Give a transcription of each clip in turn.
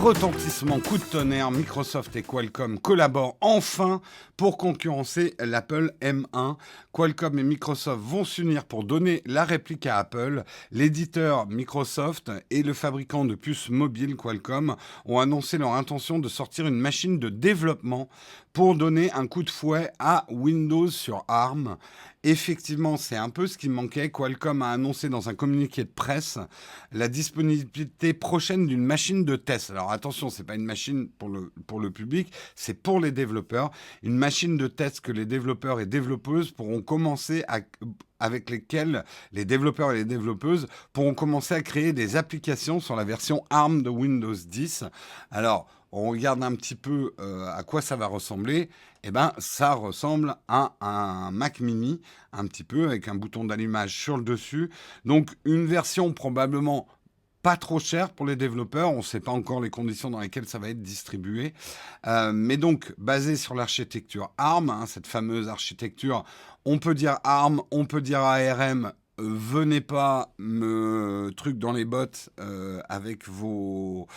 retentissement, coup de tonnerre, Microsoft et Qualcomm collaborent enfin pour concurrencer l'Apple M1. Qualcomm et Microsoft vont s'unir pour donner la réplique à Apple. L'éditeur Microsoft et le fabricant de puces mobiles Qualcomm ont annoncé leur intention de sortir une machine de développement pour donner un coup de fouet à Windows sur ARM. Effectivement, c'est un peu ce qui manquait. Qualcomm a annoncé dans un communiqué de presse la disponibilité prochaine d'une machine de test. Alors attention, c'est pas une machine pour le public, c'est pour les développeurs. Une machine de test que les développeurs et développeuses pourront commencer avec lesquels les développeurs et les développeuses pourront commencer à créer des applications sur la version ARM de Windows 10. Alors, on regarde un petit peu à quoi ça va ressembler. Eh ben, ça ressemble à un Mac mini, un petit peu, avec un bouton d'allumage sur le dessus. Donc, une version probablement pas trop chère pour les développeurs. On ne sait pas encore les conditions dans lesquelles ça va être distribué. Mais donc, basé sur l'architecture ARM, cette fameuse architecture, on peut dire ARM, on peut dire ARM. Venez pas me truc dans les bottes avec vos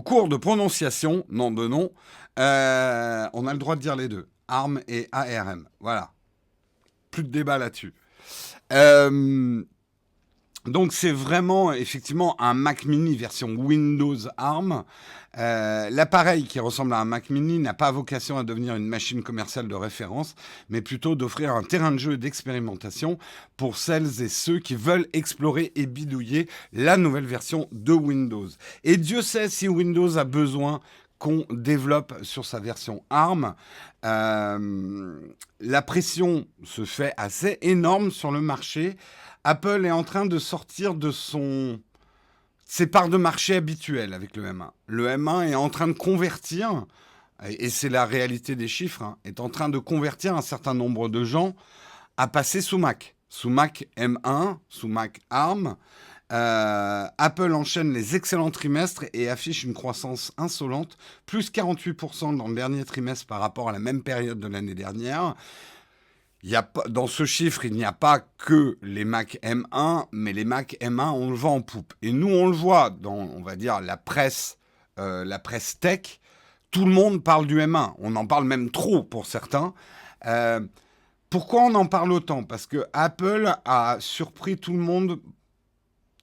cours de prononciation, nom de nom. On a le droit de dire les deux, ARM et ARM. Voilà. Plus de débat là-dessus. Donc c'est vraiment effectivement un Mac mini version Windows ARM. L'appareil qui ressemble à un Mac mini n'a pas vocation à devenir une machine commerciale de référence, mais plutôt d'offrir un terrain de jeu et d'expérimentation pour celles et ceux qui veulent explorer et bidouiller la nouvelle version de Windows. Et Dieu sait si Windows a besoin qu'on développe sur sa version ARM. La pression se fait assez énorme sur le marché. Apple est en train de sortir de ses parts de marché habituelles avec le M1. Le M1 est en train de convertir, et c'est la réalité des chiffres, est en train de convertir un certain nombre de gens à passer sous Mac M1, sous Mac ARM. Apple enchaîne les excellents trimestres et affiche une croissance insolente, plus 48% dans le dernier trimestre par rapport à la même période de l'année dernière. Dans ce chiffre, il n'y a pas que les Mac M1, mais les Mac M1, on le vend en poupe. Et nous, on le voit dans, on va dire, la presse tech. Tout le monde parle du M1. On en parle même trop pour certains. Pourquoi on en parle autant ? Parce que Apple a surpris tout le monde.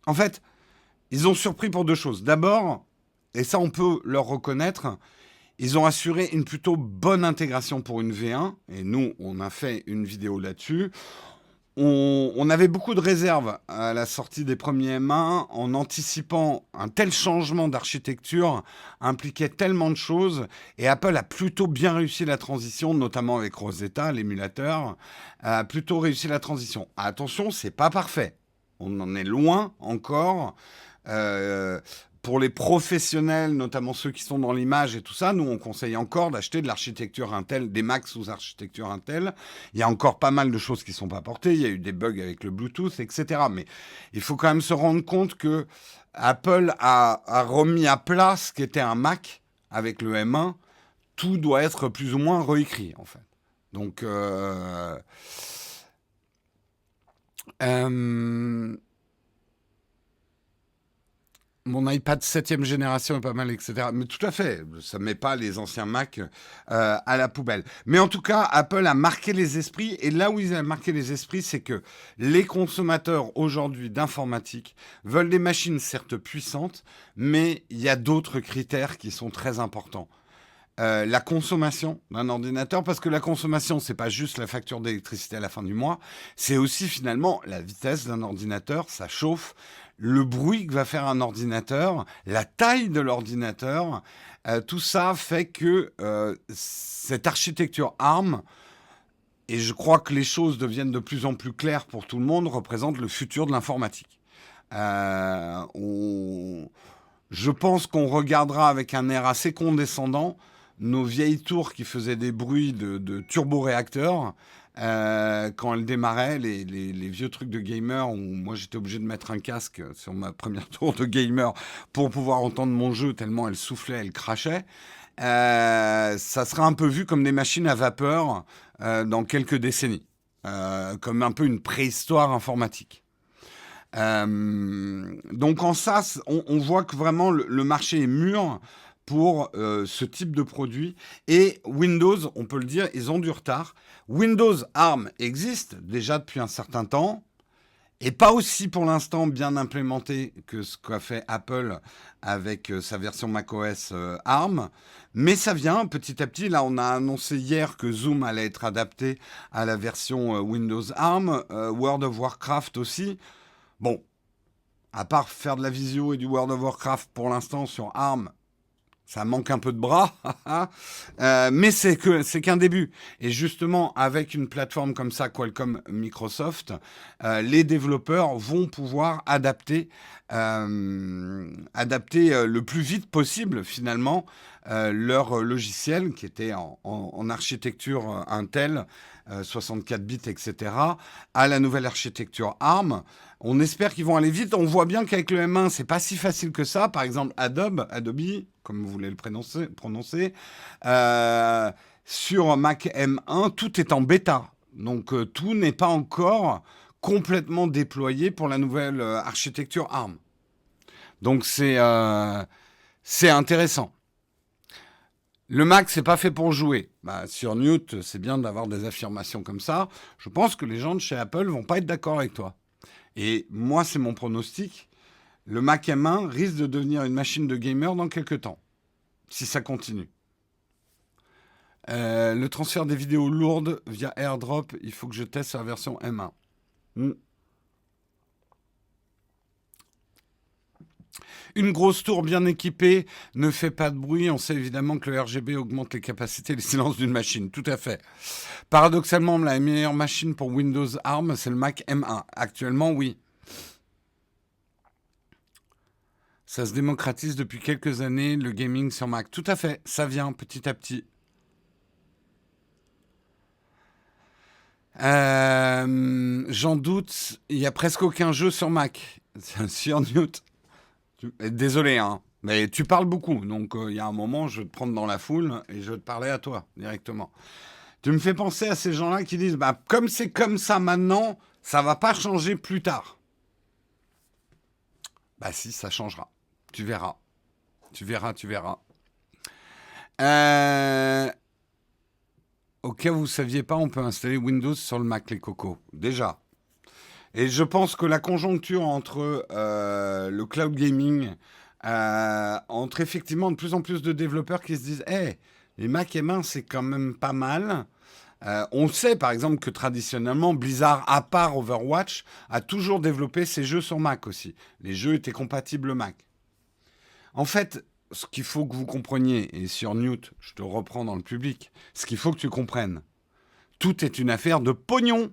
En fait, ils ont surpris pour deux choses. D'abord, et ça on peut leur reconnaître, ils ont assuré une plutôt bonne intégration pour une V1, et nous, on a fait une vidéo là-dessus. On avait beaucoup de réserves à la sortie des premiers M1, en anticipant un tel changement d'architecture, impliquait tellement de choses, et Apple a plutôt bien réussi la transition, notamment avec Rosetta, l'émulateur, a plutôt réussi la transition. Attention, c'est pas parfait. On en est loin encore. Pour les professionnels, notamment ceux qui sont dans l'image et tout ça, nous, on conseille encore d'acheter de l'architecture Intel, des Macs sous architecture Intel. Il y a encore pas mal de choses qui ne sont pas portées. Il y a eu des bugs avec le Bluetooth, etc. Mais il faut quand même se rendre compte que Apple a remis à plat ce qu'était un Mac avec le M1. Tout doit être plus ou moins réécrit, en fait. Donc... mon iPad 7e génération est pas mal, etc. Mais tout à fait, ça ne met pas les anciens Mac à la poubelle. Mais en tout cas, Apple a marqué les esprits. Et là où ils ont marqué les esprits, c'est que les consommateurs aujourd'hui d'informatique veulent des machines certes puissantes, mais il y a d'autres critères qui sont très importants. La consommation d'un ordinateur, parce que la consommation, c'est pas juste la facture d'électricité à la fin du mois, c'est aussi finalement la vitesse d'un ordinateur, ça chauffe, le bruit que va faire un ordinateur, la taille de l'ordinateur, tout ça fait que cette architecture ARM, et je crois que les choses deviennent de plus en plus claires pour tout le monde, représente le futur de l'informatique. Je pense qu'on regardera avec un air assez condescendant nos vieilles tours qui faisaient des bruits de turboréacteurs quand elles démarraient, les vieux trucs de gamer où moi j'étais obligé de mettre un casque sur ma première tour de gamer pour pouvoir entendre mon jeu tellement elle soufflait, elle crachait. Ça sera un peu vu comme des machines à vapeur dans quelques décennies, comme un peu une préhistoire informatique. Donc en ça, on voit que vraiment le marché est mûr pour ce type de produit. Et Windows, on peut le dire, ils ont du retard. Windows ARM existe déjà depuis un certain temps, et pas aussi pour l'instant bien implémenté que ce qu'a fait Apple avec sa version macOS ARM. Mais ça vient petit à petit. Là, on a annoncé hier que Zoom allait être adapté à la version Windows ARM, World of Warcraft aussi. Bon, à part faire de la visio et du World of Warcraft pour l'instant sur ARM, ça manque un peu de bras, mais c'est qu'un début. Et justement, avec une plateforme comme ça, Qualcomm Microsoft, les développeurs vont pouvoir adapter le plus vite possible, finalement, leur logiciel, qui était en architecture Intel, 64 bits, etc., à la nouvelle architecture ARM. On espère qu'ils vont aller vite. On voit bien qu'avec le M1, c'est pas si facile que ça. Par exemple, Adobe, comme vous voulez le prononcer, sur Mac M1, tout est en bêta. Donc, tout n'est pas encore complètement déployé pour la nouvelle architecture ARM. Donc, c'est intéressant. Le Mac, c'est pas fait pour jouer. Sur Newt, c'est bien d'avoir des affirmations comme ça. Je pense que les gens de chez Apple vont pas être d'accord avec toi. Et moi, c'est mon pronostic. Le Mac M1 risque de devenir une machine de gamer dans quelques temps, si ça continue. Le transfert des vidéos lourdes via AirDrop, il faut que je teste la version M1. Une grosse tour bien équipée ne fait pas de bruit. On sait évidemment que le RGB augmente les capacités et les silences d'une machine. Tout à fait. Paradoxalement, la meilleure machine pour Windows ARM, c'est le Mac M1. Actuellement, oui. Ça se démocratise depuis quelques années, le gaming sur Mac. Tout à fait. Ça vient petit à petit. J'en doute. Il n'y a presque aucun jeu sur Mac. Sur Newt. Désolé, hein, mais tu parles beaucoup, donc il y a un moment, je vais te prendre dans la foule et je vais te parler à toi directement. Tu me fais penser à ces gens-là qui disent, comme c'est comme ça maintenant, ça va pas changer plus tard. Si, ça changera. Tu verras. Tu verras. Au cas où vous ne saviez pas, on peut installer Windows sur le Mac, les cocos. Déjà. Et je pense que la conjoncture entre le cloud gaming, entre effectivement de plus en plus de développeurs qui se disent hey, les Mac M1, c'est quand même pas mal. On sait par exemple que traditionnellement, Blizzard, à part Overwatch, a toujours développé ses jeux sur Mac aussi. Les jeux étaient compatibles Mac. En fait, ce qu'il faut que vous compreniez, et sur Newt, je te reprends dans le public, ce qu'il faut que tu comprennes, tout est une affaire de pognon.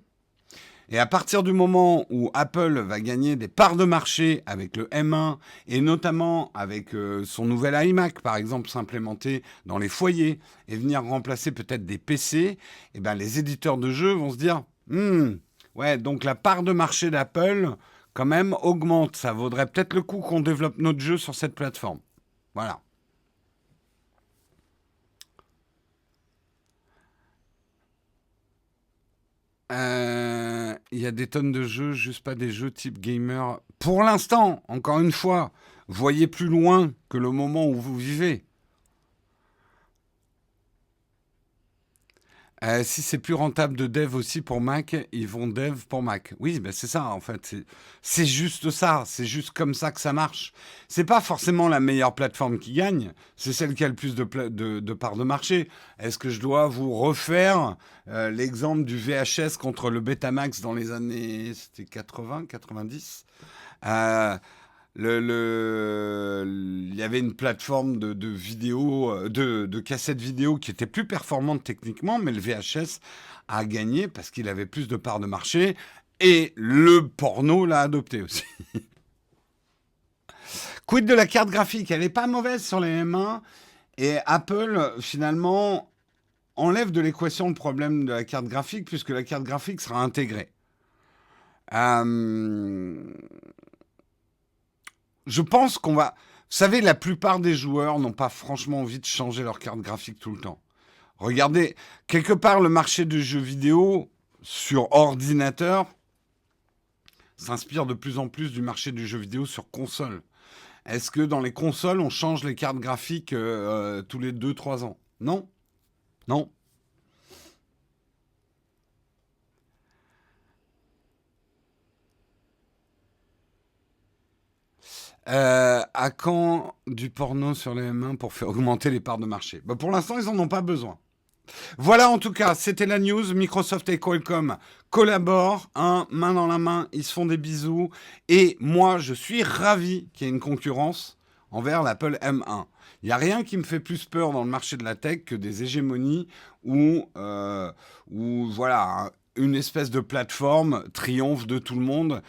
Et à partir du moment où Apple va gagner des parts de marché avec le M1 et notamment avec son nouvel iMac, par exemple, s'implémenter dans les foyers et venir remplacer peut-être des PC, les éditeurs de jeux vont se dire ouais, donc la part de marché d'Apple, quand même, augmente. Ça vaudrait peut-être le coup qu'on développe notre jeu sur cette plateforme. Voilà. Il y a des tonnes de jeux, juste pas des jeux type gamer. Pour l'instant, encore une fois, voyez plus loin que le moment où vous vivez. Si c'est plus rentable de dev aussi pour Mac, ils vont dev pour Mac. Oui, c'est ça en fait. C'est juste ça. C'est juste comme ça que ça marche. C'est pas forcément la meilleure plateforme qui gagne. C'est celle qui a le plus de parts de marché. Est-ce que je dois vous refaire l'exemple du VHS contre le Betamax dans les années c'était 80, 90 il y avait une plateforme de vidéo, de cassettes vidéo qui était plus performante techniquement, mais le VHS a gagné parce qu'il avait plus de parts de marché et le porno l'a adopté aussi. Quid de la carte graphique? Elle n'est pas mauvaise sur les M1 et Apple, finalement, enlève de l'équation le problème de la carte graphique puisque la carte graphique sera intégrée. Je pense qu'on va... Vous savez, la plupart des joueurs n'ont pas franchement envie de changer leur carte graphique tout le temps. Regardez, quelque part, le marché du jeu vidéo sur ordinateur s'inspire de plus en plus du marché du jeu vidéo sur console. Est-ce que dans les consoles, on change les cartes graphiques tous les 2-3 ans? Non, non. À quand du porno sur les M1 pour faire augmenter les parts de marché? Bah, pour l'instant, ils n'en ont pas besoin. Voilà, en tout cas, c'était la news. Microsoft et Qualcomm collaborent, hein, main dans la main, ils se font des bisous. Et moi, je suis ravi qu'il y ait une concurrence envers l'Apple M1. Il n'y a rien qui me fait plus peur dans le marché de la tech que des hégémonies où voilà, une espèce de plateforme triomphe de tout le monde.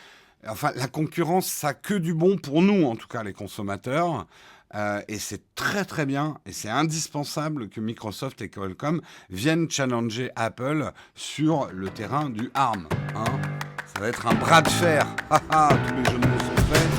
Enfin, la concurrence, ça a que du bon pour nous, en tout cas les consommateurs. Et c'est très très bien et c'est indispensable que Microsoft et Qualcomm viennent challenger Apple sur le terrain du ARM, hein. Ça va être un bras de fer. Tous les jeux de mots sont faits.